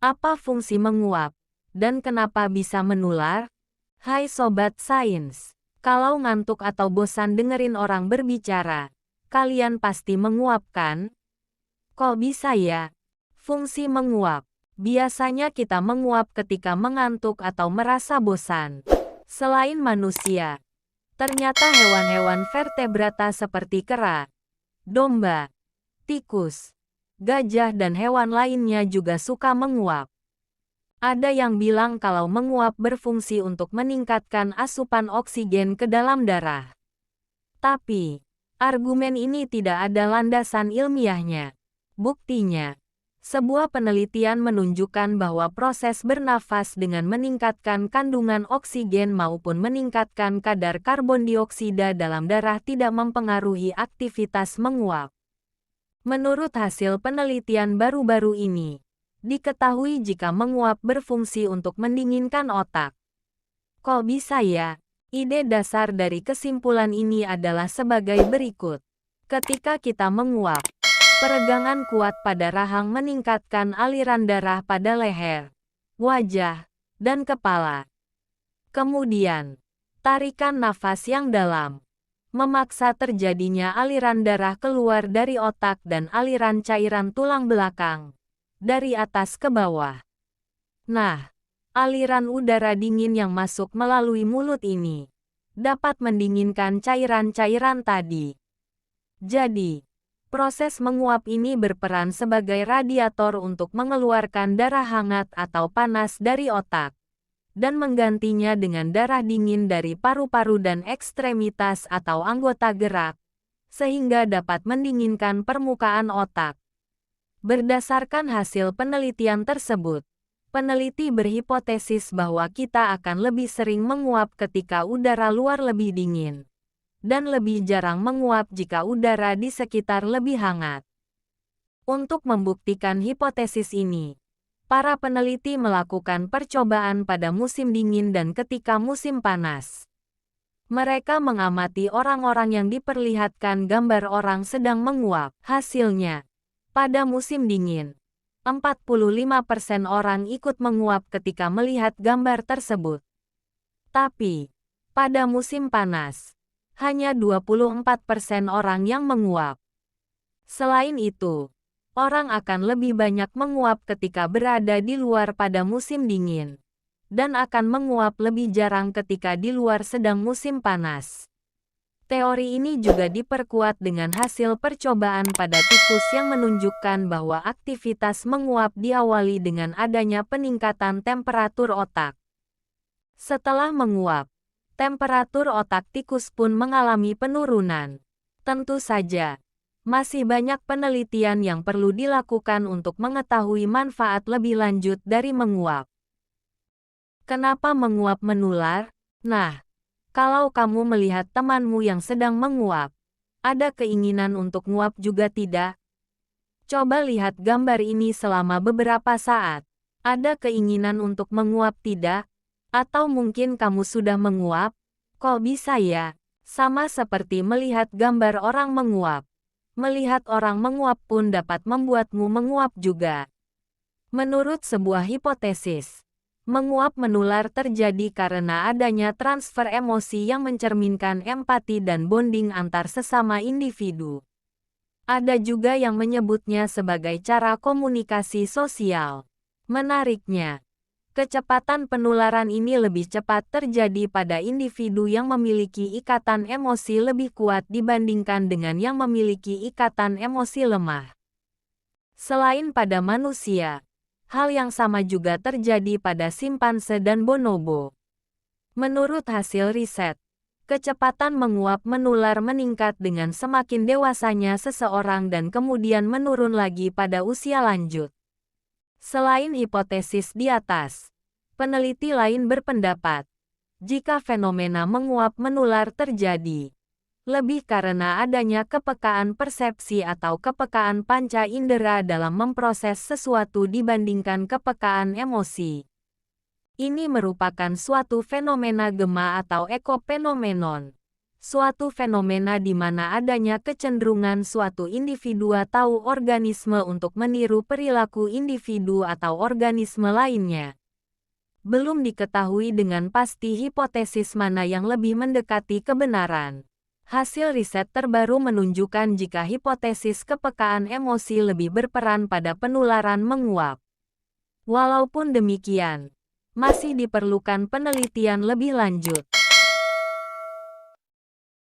Apa fungsi menguap? Dan kenapa bisa menular? Hai Sobat Sains, kalau ngantuk atau bosan dengerin orang berbicara, kalian pasti menguap kan? Kok bisa ya? Fungsi menguap. Biasanya kita menguap ketika mengantuk atau merasa bosan. Selain manusia, ternyata hewan-hewan vertebrata seperti kera, domba, tikus, gajah dan hewan lainnya juga suka menguap. Ada yang bilang kalau menguap berfungsi untuk meningkatkan asupan oksigen ke dalam darah. Tapi, argumen ini tidak ada landasan ilmiahnya. Buktinya, sebuah penelitian menunjukkan bahwa proses bernafas dengan meningkatkan kandungan oksigen maupun meningkatkan kadar karbon dioksida dalam darah tidak mempengaruhi aktivitas menguap. Menurut hasil penelitian baru-baru ini, diketahui jika menguap berfungsi untuk mendinginkan otak. Kok bisa ya? Ide dasar dari kesimpulan ini adalah sebagai berikut. Ketika kita menguap, peregangan kuat pada rahang meningkatkan aliran darah pada leher, wajah, dan kepala. Kemudian, tarikan nafas yang dalam memaksa terjadinya aliran darah keluar dari otak dan aliran cairan tulang belakang, dari atas ke bawah. Nah, aliran udara dingin yang masuk melalui mulut ini dapat mendinginkan cairan-cairan tadi. Jadi, proses menguap ini berperan sebagai radiator untuk mengeluarkan darah hangat atau panas dari otak, dan menggantinya dengan darah dingin dari paru-paru dan ekstremitas atau anggota gerak, sehingga dapat mendinginkan permukaan otak. Berdasarkan hasil penelitian tersebut, peneliti berhipotesis bahwa kita akan lebih sering menguap ketika udara luar lebih dingin, dan lebih jarang menguap jika udara di sekitar lebih hangat. Untuk membuktikan hipotesis ini, para peneliti melakukan percobaan pada musim dingin dan ketika musim panas. Mereka mengamati orang-orang yang diperlihatkan gambar orang sedang menguap. Hasilnya, pada musim dingin, 45% orang ikut menguap ketika melihat gambar tersebut. Tapi, pada musim panas, hanya 24% orang yang menguap. Selain itu, orang akan lebih banyak menguap ketika berada di luar pada musim dingin, dan akan menguap lebih jarang ketika di luar sedang musim panas. Teori ini juga diperkuat dengan hasil percobaan pada tikus yang menunjukkan bahwa aktivitas menguap diawali dengan adanya peningkatan temperatur otak. Setelah menguap, temperatur otak tikus pun mengalami penurunan. Tentu saja, masih banyak penelitian yang perlu dilakukan untuk mengetahui manfaat lebih lanjut dari menguap. Kenapa menguap menular? Nah, kalau kamu melihat temanmu yang sedang menguap, ada keinginan untuk nguap juga tidak? Coba lihat gambar ini selama beberapa saat. Ada keinginan untuk menguap tidak? Atau mungkin kamu sudah menguap? Kok bisa ya? Sama seperti melihat gambar orang menguap. Melihat orang menguap pun dapat membuatmu menguap juga. Menurut sebuah hipotesis, menguap menular terjadi karena adanya transfer emosi yang mencerminkan empati dan bonding antar sesama individu. Ada juga yang menyebutnya sebagai cara komunikasi sosial. Menariknya, kecepatan penularan ini lebih cepat terjadi pada individu yang memiliki ikatan emosi lebih kuat dibandingkan dengan yang memiliki ikatan emosi lemah. Selain pada manusia, hal yang sama juga terjadi pada simpanse dan bonobo. Menurut hasil riset, kecepatan menguap menular meningkat dengan semakin dewasanya seseorang dan kemudian menurun lagi pada usia lanjut. Selain hipotesis di atas, peneliti lain berpendapat, jika fenomena menguap menular terjadi, lebih karena adanya kepekaan persepsi atau kepekaan panca indera dalam memproses sesuatu dibandingkan kepekaan emosi. Ini merupakan suatu fenomena gema atau ekofenomenon. Suatu fenomena di mana adanya kecenderungan suatu individu atau organisme untuk meniru perilaku individu atau organisme lainnya. Belum diketahui dengan pasti hipotesis mana yang lebih mendekati kebenaran. Hasil riset terbaru menunjukkan jika hipotesis kepekaan emosi lebih berperan pada penularan menguap. Walaupun demikian, masih diperlukan penelitian lebih lanjut.